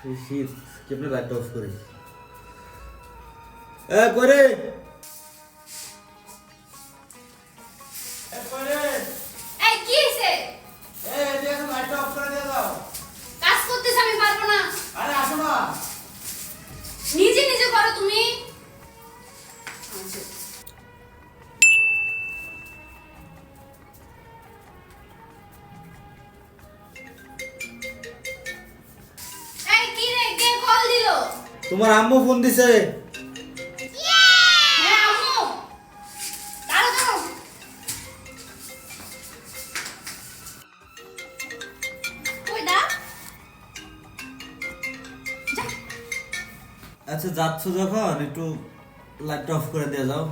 এই শীত কেমনে লাইটটা অফ করি করে এই কি হইছে? দেখো লাইটটা অফ করে দিয়ে দাও। কাজ করতেছ আমি পারবো না। আরে আসো না। নিজে নিজে করো তুমি। এই কি রে, কে কল দিলো? তোমার আম্মু ফোন দিছে। হ্যাঁ আম্মু। দাঁড়াও দাঁড়াও। কই দা? যা। আচ্ছা যাচ্ছ যখন একটু লাইটটা অফ করে দিয়ে যাও।